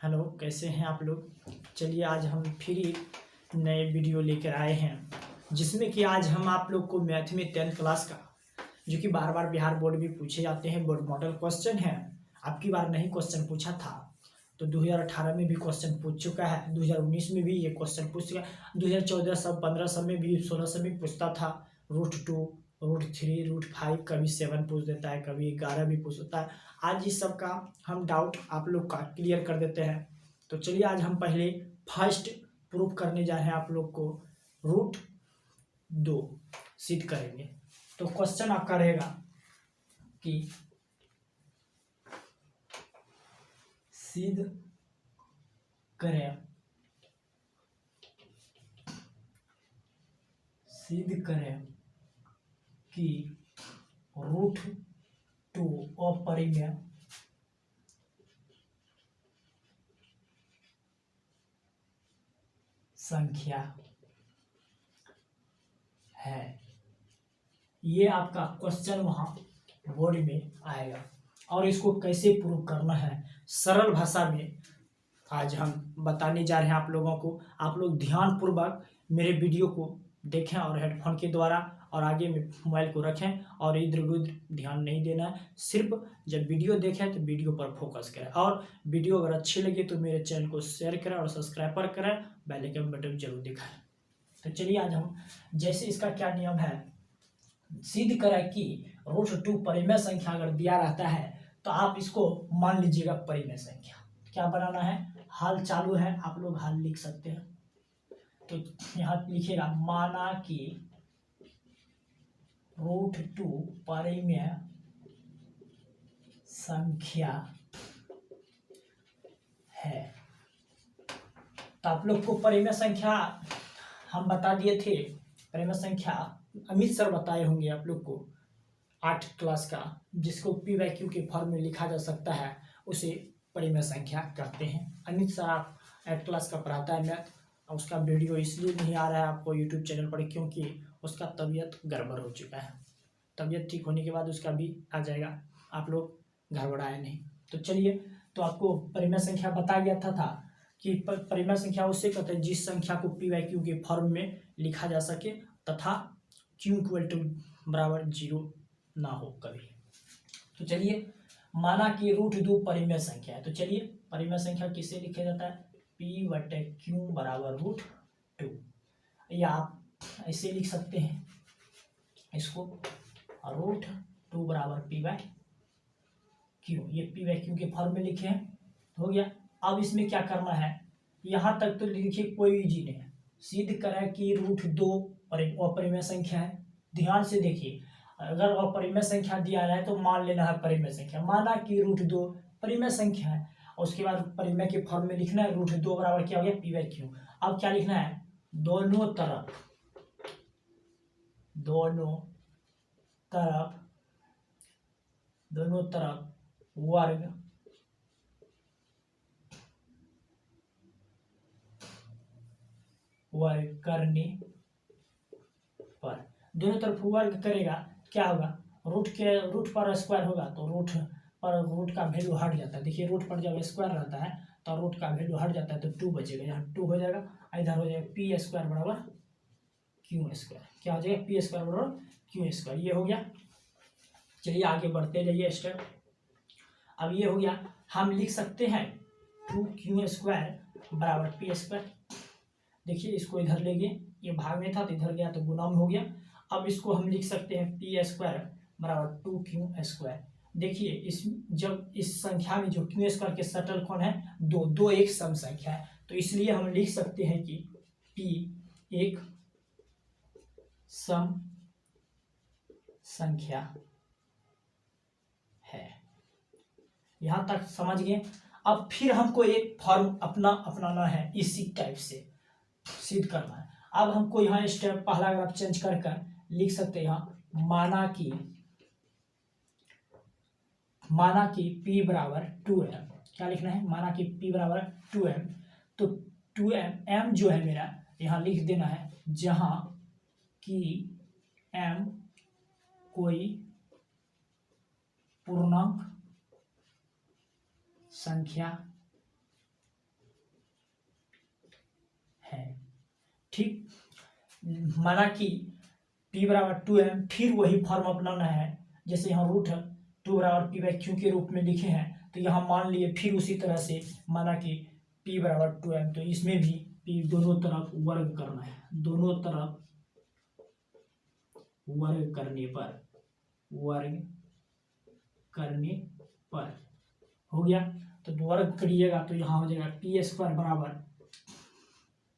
Hello, कैसे हैं आप लोग। चलिए आज हम फिर एक नए वीडियो लेकर आए हैं जिसमें कि आज हम आप लोग को मैथ में 10th क्लास का जो कि बार बार बिहार बोर्ड में पूछे जाते हैं बोर्ड मॉडल क्वेश्चन है। अब की बार नहीं क्वेश्चन पूछा था तो 2018 में भी क्वेश्चन पूछ चुका है, 2019 में भी ये क्वेश्चन पूछ चुका है, 2014 सब 15 सब में भी 16 सब में पूछता था। √2 √3 √5 कभी 7 पूछ देता है, कभी 11 भी पूछ देता है। आज इस सब का हम डाउट आप लोग का क्लियर कर देते हैं। तो चलिए आज हम पहले फर्स्ट प्रूफ करने जा रहे हैं आप लोग को √2 सिद्ध करेंगे। तो क्वेश्चन आपका रहेगा कि सिद्ध करें कि √2 अपरिमेय संख्या है। ये आपका क्वेश्चन वहां बोर्ड में आएगा और इसको कैसे प्रूव करना है सरल भाषा में आज हम बताने जा रहे हैं आप लोगों को। आप लोग ध्यान पूर्वक मेरे वीडियो को देखें और हेडफोन के द्वारा और आगे में मोबाइल को रखें और इधर उधर ध्यान नहीं देना है। सिर्फ जब वीडियो देखें तो वीडियो पर फोकस करें और वीडियो अगर अच्छी लगे तो मेरे चैनल को शेयर करें और सब्सक्राइब करें, बेल आइकन बटन जरूर दिखाएं। तो चलिए आज हम जैसे इसका क्या नियम है, सिद्ध करें कि √2 परिमेय संख्या अगर दिया रहता है तो आप इसको मान लीजिएगा परिमेय संख्या। क्या बनाना है, हाल चालू है, आप लोग हाल लिख सकते हैं। तो यहाँ लिखिएगा माना कि √2 परिमेय संख्या है। तो आप लोग को परिमेय संख्या हम बता दिए थे। परिमेय संख्या अमित सर बताए होंगे आप लोग को 8 क्लास का, जिसको p/q के फॉर्म में लिखा जा सकता है, उसे परिमेय संख्या कहते हैं। अमित सर आप 8 क्लास का पढ़ाता है मैथ, उसका वीडियो इसलिए नहीं आ रहा है आपको यूट्यूब चैनल पर क्योंकि उसका तबीयत गड़बड़ हो चुका है। तबीयत ठीक होने के बाद उसका भी आ जाएगा, आप लोग गड़बड़ाए नहीं। तो चलिए, तो आपको परिमेय संख्या बताया गया था कि परिमेय संख्या उससे कहते हैं जिस संख्या को p/q के फॉर्म में लिखा जा सके तथा q = 0 ना हो कभी। तो चलिए माना कि √2 परिमेय संख्या है। तो चलिए परिमेय संख्या किसे लिखा जाता है, p/q √2, या आप ऐसे लिख सकते हैं इसको √2 p/q। ये p/q के फॉर्म में लिखे हैं, हो गया। अब इसमें क्या करना है, यहाँ तक तो लिखिए कोई इजी नहीं है। सिद्ध करें कि √2 अपरिमेय संख्या है। ध्यान से देखिए, अगर अपरिमेय संख्या दिया रहा है तो मान लेना है परिमेय संख्या। माना कि √2 परिमेय संख्या है और उसके बाद परिमेय के फॉर्म में लिखना है √2 बराबर क्या हो गया p/q। अब क्या लिखना है, दोनों तरफ वर्ग करने पर, दोनों तरफ वर्ग करेगा क्या होगा, रूट पर स्क्वायर होगा तो रूट का वैल्यू हट जाता है। देखिए रूट पर जब स्क्वायर रहता है तो रूट का वैल्यू हट जाता है तो 2 बचेगा, यहाँ 2 हो जाएगा, इधर हो जाएगा p² = q²। क्या हो जाएगा, p² = q²। ये हो गया। चलिए आगे बढ़ते जाइए स्टेप। अब ये हो गया, हम लिख सकते हैं 2q² = p²। देखिए इसको इधर ले गए, ये भाग में था तो इधर गया तो गुना में हो गया। अब इसको हम लिख सकते हैं p² = 2q²। देखिए इस जब इस संख्या में जो q² के शटल कौन है, दो एक सम संख्या है, तो इसलिए हम लिख सकते हैं कि p एक सम संख्या है। यहां तक समझ गए। अब फिर हमको एक फॉर्म अपनाना है, इसी टाइप से सिद्ध करना है। अब हमको यहाँ स्टेप पहला अगर आप चेंज कर लिख सकते हैं, यहाँ माना कि p = 2m। क्या लिखना है, माना कि p = 2m। तो 2m जो है मेरा यहाँ लिख देना है, जहां कि m कोई पूर्णांक संख्या ठीक, माना कि p बराबर 2m, फिर वही फॉर्म अपनाना है, जैसे यहाँ रूट 2 बराबर p बाई क्यू के रूप में लिखे हैं, तो यहाँ मान लिए फिर उसी तरह से माना कि p बराबर 2m, तो इसमें भी p दोनों तरफ वर्ग करना है, दोनों तरफ वर्ग करने पर हो गया। तो वर्ग करिएगा तो यहाँ हो जाएगा पी स्क्वायर बराबर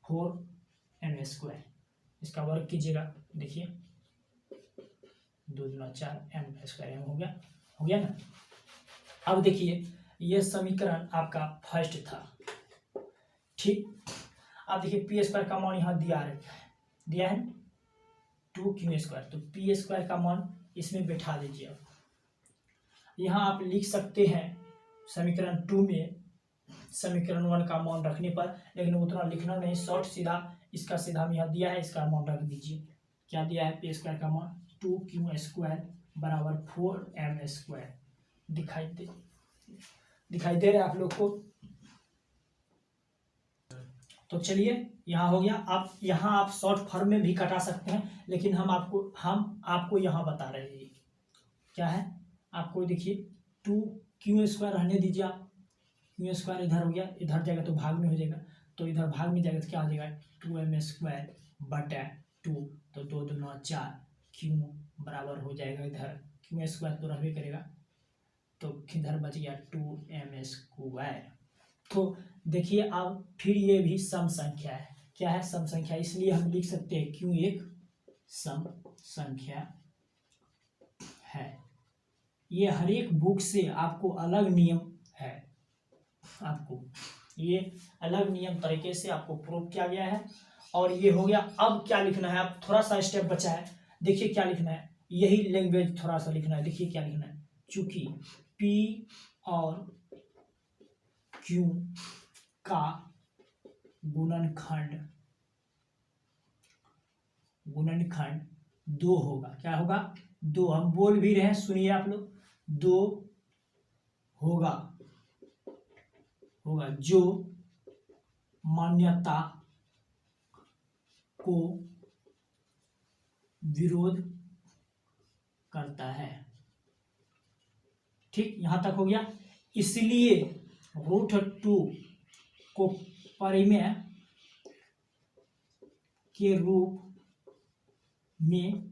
4m², इसका वर्ग कीजिएगा, देखिए 2 दूना 4 m², हो गया ना। अब देखिए ये समीकरण आपका फर्स्ट था, ठीक। अब देखिए पी स्क्वायर का मान यहाँ दिया है 2q², तो पी स्क्वायर का मान इसमें बैठा दीजिए। अब यहाँ आप लिख सकते हैं समीकरण 2 में समीकरण 1 का मान रखने पर, लेकिन उतना लिखना नहीं, शॉर्ट सीधा इसका सीधा हम यहाँ दिया है, इसका मान रख दीजिए। क्या दिया है? पी स्क्वायर का मान 2q² बराबर 4m²। दिखाई दे रहा है आप लोग को? तो चलिए यहाँ हो गया। आप यहाँ आप शॉर्ट फॉर्म में भी कटा सकते हैं, लेकिन हम आपको यहाँ बता रहे हैं क्या है। आपको देखिए 2q² रहने दीजिए, आप q² इधर हो गया, इधर जाएगा तो भाग में हो जाएगा, तो इधर भाग में जाएगा तो क्या हो जाएगा 2m²/2, तो 2 दूना 4, q बराबर हो जाएगा, इधर q² तो रहबे करेगा, तो किधर बच गया 2m²। तो देखिए अब फिर ये भी सम संख्या है। क्या है? सम संख्या, इसलिए हम लिख सकते हैं q एक सम संख्या है। ये हर एक बुक से आपको अलग नियम है, आपको ये अलग नियम तरीके से आपको प्रूव किया गया है। और ये हो गया। अब क्या लिखना है? अब थोड़ा सा स्टेप बचा है, देखिए क्या लिखना है, यही लैंग्वेज थोड़ा सा लिखना है। देखिए क्या लिखना है, चूंकि P और Q का गुणनखंड 2 होगा। क्या होगा? 2। हम बोल भी रहे हैं, सुनिए आप लोग, 2 होगा जो मान्यता को विरोध करता है। ठीक, यहां तक हो गया। इसलिए √2 को परिमेय के रूप में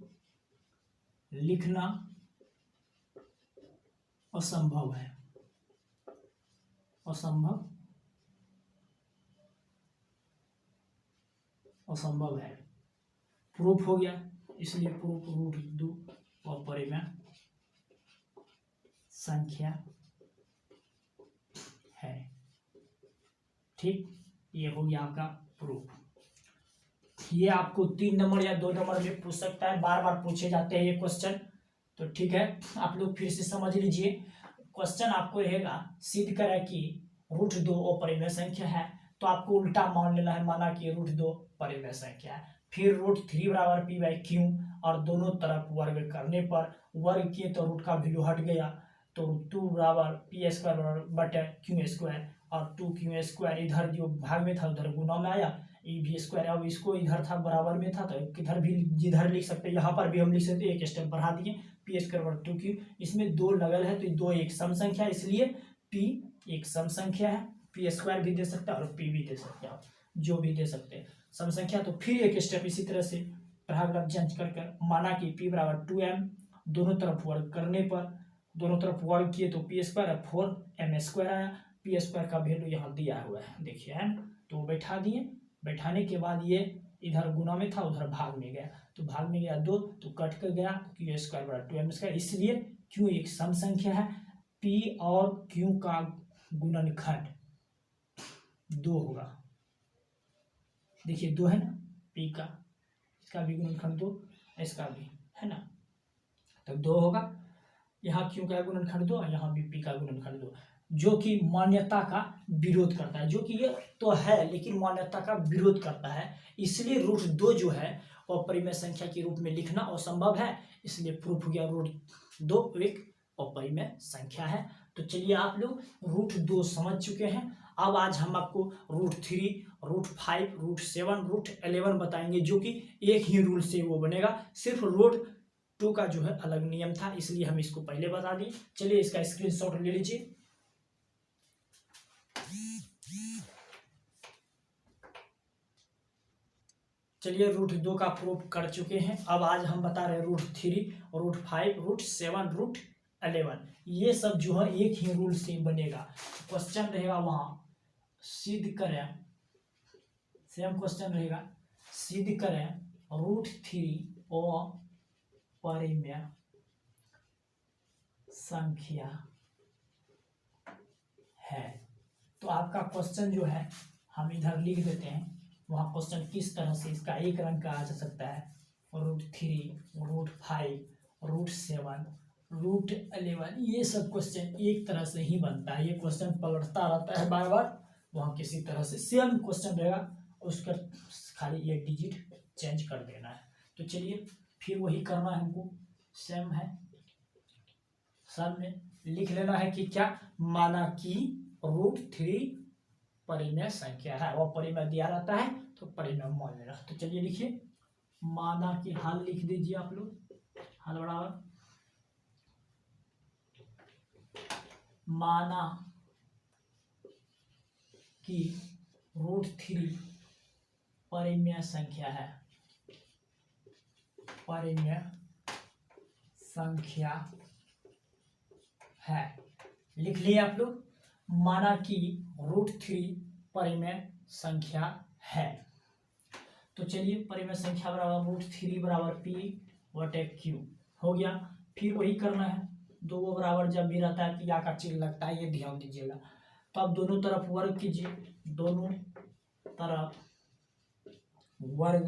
लिखना असंभव है। असंभव है, प्रूफ हो गया। इसलिए प्रूफ √2 अपरिमेय संख्या है। ठीक, ये हो गया आपका प्रूफ। ये आपको 3 नंबर या 2 नंबर में पूछ सकता है, बार बार पूछे जाते हैं ये क्वेश्चन। तो ठीक है, आप लोग फिर से समझ लीजिए। क्वेश्चन आपको रहेगा सिद्ध करें कि √2 अपरिमेय संख्या है, तो आपको उल्टा मान लेना है, माना कि √2 परिमेय संख्या है। फिर √3 बराबर p/q, और दोनों तरफ वर्ग करने पर वर्ग किए तो रूट का वैल्यू हट गया, तो 2 बराबर p² और 2q² इधर जो भाग में था उधर गुना में आया, e² अब इसको इधर था बराबर में था, तो किधर भी जिधर लिख सकते, यहाँ पर भी हम लिख सकते, एक स्टेप बढ़ा दिए, p² 2q, इसमें 2 लगल है तो 2 एक सम संख्या, इसलिए p एक सम संख्या है। p² भी दे सकते हैं और p भी दे सकते हैं, जो भी दे सकते हैं सम संख्या। तो फिर एक स्टेप इसी तरह से पैराग्राफ चेंज कर माना कि p बराबर 2m, दोनों तरफ वर्ग करने पर, दोनों तरफ वर्ग किए तो p² 4m² आया। p² का वैल्यू यहाँ दिया हुआ है, देखिए है, तो बैठा दिए। बैठाने के बाद ये इधर गुना में था, उधर भाग में गया, तो भाग में गया 2, तो कट कर गया, q² बराबर 2m²। इसलिए q एक सम संख्या है, p और q का गुणनखंड 2 होगा। देखिए 2 है ना, p का, इसका भी गुणनखंड 2, इसका भी है ना, तो 2 होगा। यहाँ q का गुणनखंड 2 और यहाँ भी p का गुणनखंड 2, जो कि मान्यता का विरोध करता है, जो कि ये तो है लेकिन मान्यता का विरोध करता है। इसलिए √2 जो है वो अपरिमेय संख्या के रूप में लिखना असंभव है, इसलिए प्रूफ हो गया √2 एक अपरिमेय संख्या है। तो चलिए आप लोग √2 समझ चुके हैं। अब आज हम आपको √3, √5, √7, √11 बताएंगे, जो कि एक ही रूल से वो बनेगा। सिर्फ √2 का जो है अलग नियम था, इसलिए हम इसको पहले बता दिए। चलिए इसका स्क्रीनशॉट ले लीजिए। चलिए √2 का प्रूफ कर चुके हैं। अब आज हम बता रहे हैं √3, √5, √7, √11, ये सब जो है एक ही रूल से बनेगा। क्वेश्चन रहेगा वहां सिद्ध करें, सेम क्वेश्चन रहेगा, सिद्ध करें √3 और परिमेय संख्या है। तो आपका क्वेश्चन जो है हम इधर लिख देते हैं, वहाँ क्वेश्चन किस तरह से इसका एक रंग का आ जा सकता है। √3, √5, √7, √11, ये सब क्वेश्चन एक तरह से ही बनता है। ये क्वेश्चन पलटता रहता है बार बार, वहाँ किसी तरह से सेम क्वेश्चन रहेगा, उसका खाली एक डिजिट चेंज कर देना है। तो चलिए फिर वही करना है हमको, सेम है। सब में लिख लेना है कि क्या, माना कि √3 परिमेय संख्या है, और परिमेय दिया रहता है तो परिमेय मान लेना। तो चलिए लिखिए, माना कि हल लिख दीजिए आप लोग, हल बराबर माना कि √3 परिमेय संख्या है, परिमेय संख्या है। लिख लिए आप लोग, माना कि √3 परिमेय संख्या है। तो चलिए परिमेय संख्या बराबर √3 बराबर P/Q हो गया। फिर वही करना है, दो बराबर जब भी रहता है पिया का चिन्ह लगता है, ये ध्यान दीजिएगा। तो अब दोनों तरफ वर्ग कीजिए, दोनों तरफ वर्ग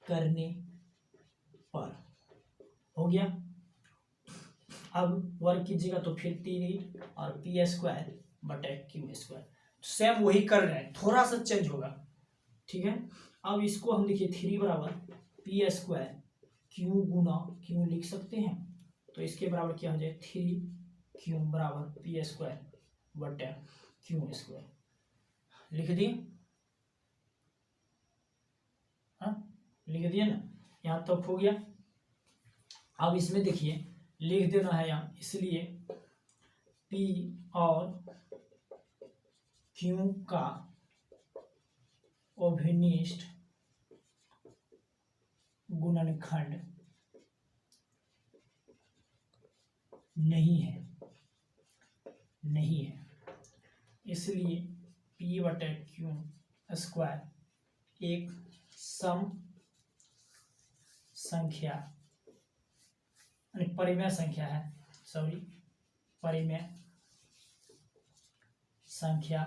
करने पर हो गया। अब वर्ग कीजिएगा तो फिर 3 और P²/Q²। सेम वही कर रहे हैं, थोड़ा सा चेंज होगा, ठीक है। अब इसको हम लिखिए 3 बराबर P² Q गुना Q लिख सकते हैं, तो इसके बराबर क्या हो जाए 3Q बराबर P²/Q²। लिख दिए, हाँ लिख दिए ना, यहाँ तक हो गया। अब इसमें देखिए लिख देना है यहाँ, इसलिए P और Q का अभिनिष्ट गुणनखंड नहीं है, इसलिए P/Q² एक सम संख्या, परिमेय संख्या है, परिमेय संख्या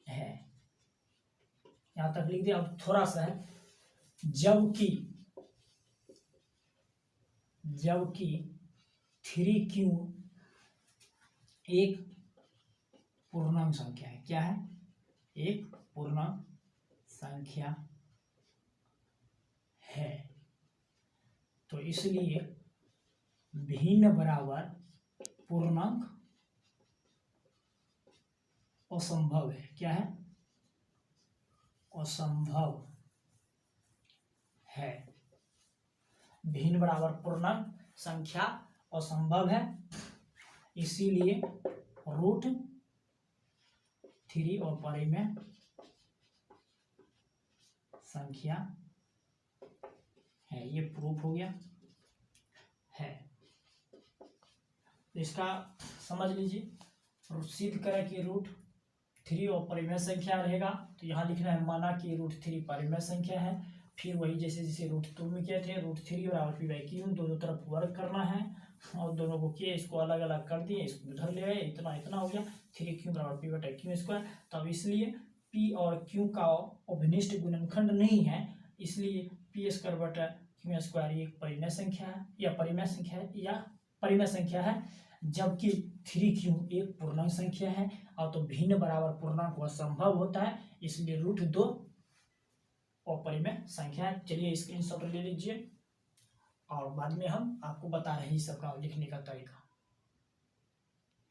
है। यहां तक लिख दिया। अब थोड़ा सा है, जबकि 3Q एक पूर्णांक संख्या है। क्या है? एक पूर्णांक संख्या है, तो इसलिए भिन्न बराबर पूर्णांक असंभव है। क्या है? असंभव है। भिन्न बराबर पूर्णांक संख्या असंभव है, इसीलिए √3 और परिमेय संख्या है। ये प्रूफ हो गया है। इसका समझ लीजिए, सिद्ध करें कि √3 और परिमेय संख्या रहेगा, तो यहाँ लिखना है माना कि √3 परिमेय संख्या है। फिर वही जैसे जैसे √2 में क्या थे, √3 बराबर P/Q, दोनों तरफ वर्ग करना है, और दोनों को किए, इसको अलग अलग कर दिए, इसको उधर ले गए, इतना इतना हो गया। 3Q बराबर P/Q²। तब इसलिए P और Q का अभिनिष्ट गुणनखंड नहीं है, इसलिए P²/Q² एक परिमेय संख्या है, या परिमेय संख्या है, जबकि 3Q एक पूर्णांक संख्या है, और तो भिन्न बराबर पूर्णांक असंभव होता है, इसलिए √2 अपरिमेय संख्या है। चलिए स्क्रीनशॉट ले लीजिए, और बाद में हम आपको बता रहे हैं सबका लिखने का तरीका।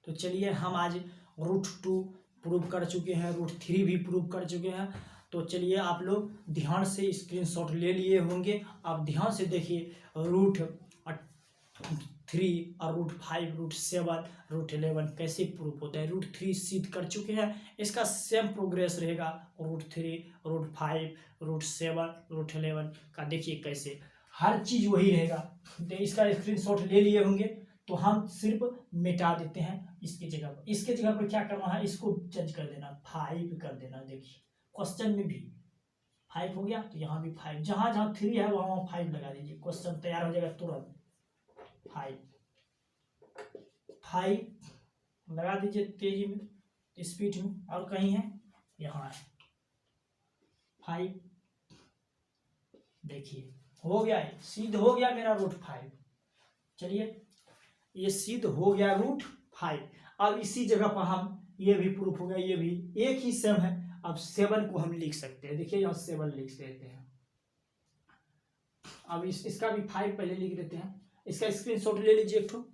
तो चलिए हम आज √2 प्रूव कर चुके हैं, √3 भी प्रूव कर चुके हैं। तो चलिए आप लोग ध्यान से स्क्रीनशॉट ले लिए होंगे। आप ध्यान से देखिए √3 और √5, √7, √11 कैसे प्रूफ होता है। √3 सिद्ध कर चुके हैं, इसका सेम प्रोग्रेस रहेगा √3, √5, √7, √11 का। देखिए कैसे हर चीज वही रहेगा। तो इसका स्क्रीनशॉट ले लिए होंगे, तो हम सिर्फ मिटा देते हैं इसकी जगह पर। इसके जगह पर क्या करना है, इसको चेंज कर देना, 5 कर देना। देखिए क्वेश्चन में भी 5 हो गया, तो यहाँ भी 5, जहां जहां 3 है वहां 5 लगा दीजिए, क्वेश्चन तैयार हो जाएगा तुरंत। 5 लगा दीजिए तेजी में, स्पीड में। और कहीं है, यहाँ है 5। देखिए हो गया, सिद्ध हो गया मेरा √5। चलिए ये सिद्ध हो गया √5। अब इसी जगह पर हम ये भी प्रूफ हो गया, ये भी एक ही सेम है। अब 7 को हम लिख सकते हैं। देखिए यहाँ 7 लिख देते हैं। अब इसका भी 5 पहले लिख देते हैं। इसका स्क्रीनशॉट ले लीजिए, एक ठो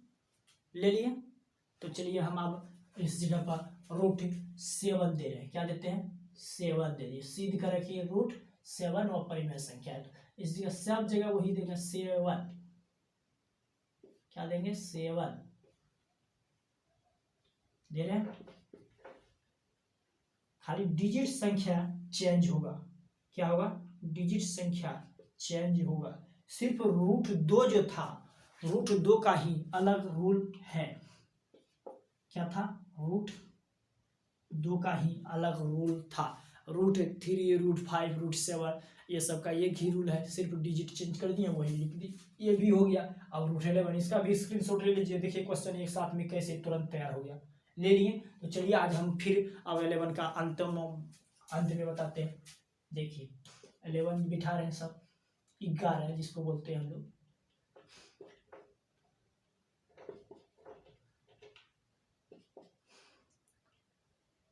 ले लिए। तो चलिए हम अब इस जगह पर √7 दे रहे हैं। क्या देते हैं, 7 दे दिए। सिद्ध कर रखिए √7 और परिमेय संख्या है, तो इस जगह सब जगह वही देंगे 7। क्या देंगे, 7 दे रहे हैं। खाली डिजिट संख्या चेंज होगा। क्या होगा, डिजिट संख्या चेंज होगा। सिर्फ √2 जो था, √2 का ही अलग रूल है। क्या था, √2 का ही अलग रूल था। √3, √5, √7 ये सब का एक ही रूल है, सिर्फ डिजिट चेंज कर दिए, वही लिख दी। ये भी हो गया। अब √11 इसका भी स्क्रीनशॉट ले लीजिए। देखिए क्वेश्चन एक साथ में कैसे तुरंत तैयार हो गया, ले लिए। तो चलिए आज हम फिर अब 11 का अंत में बताते हैं। देखिए 11 बिठा रहे हैं सब, 11 जिसको बोलते हैं हम लोग।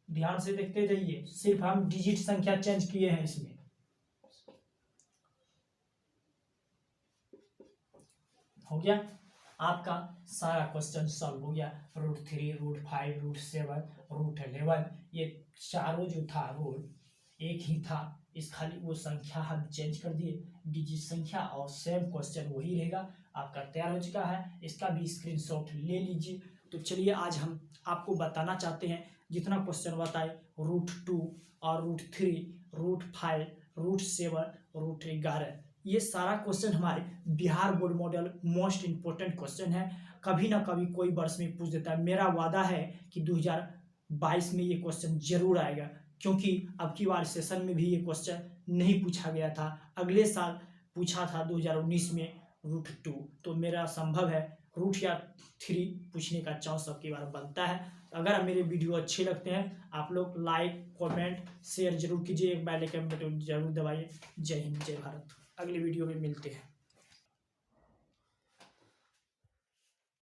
ध्यान से देखते जाइए, सिर्फ हम डिजिट संख्या चेंज किए हैं इसमें। हो गया आपका सारा क्वेश्चन सॉल्व हो गया। √3, √5, √7, √11 ये चारों जो था रूल एक ही था। इस खाली वो संख्या हम चेंज कर दिए, डिजिट संख्या, और सेम क्वेश्चन वही रहेगा। आपका तैयार हो चुका है, इसका भी स्क्रीनशॉट ले लीजिए। तो चलिए आज हम आपको बताना चाहते हैं, जितना क्वेश्चन बताए √2 और √3, √5, √7, √11 ये सारा क्वेश्चन हमारे Bihar board model most important question है। कभी ना कभी कोई वर्ष में पूछ देता है। मेरा वादा है कि 2022 में ये क्वेश्चन जरूर आएगा, क्योंकि अब की बार सेशन में भी ये क्वेश्चन नहीं पूछा गया था। अगले साल पूछा था 2019 में √2, तो मेरा संभव है √3 पूछने का चांस अब की बार बनता है। अगर मेरे वीडियो अच्छे लगते हैं, आप लोग लाइक, कमेंट, शेयर जरूर कीजिए, एक बेल आइकन बटन जरूर दबाइए। जय हिंद, जय भारत। अगले वीडियो में मिलते हैं।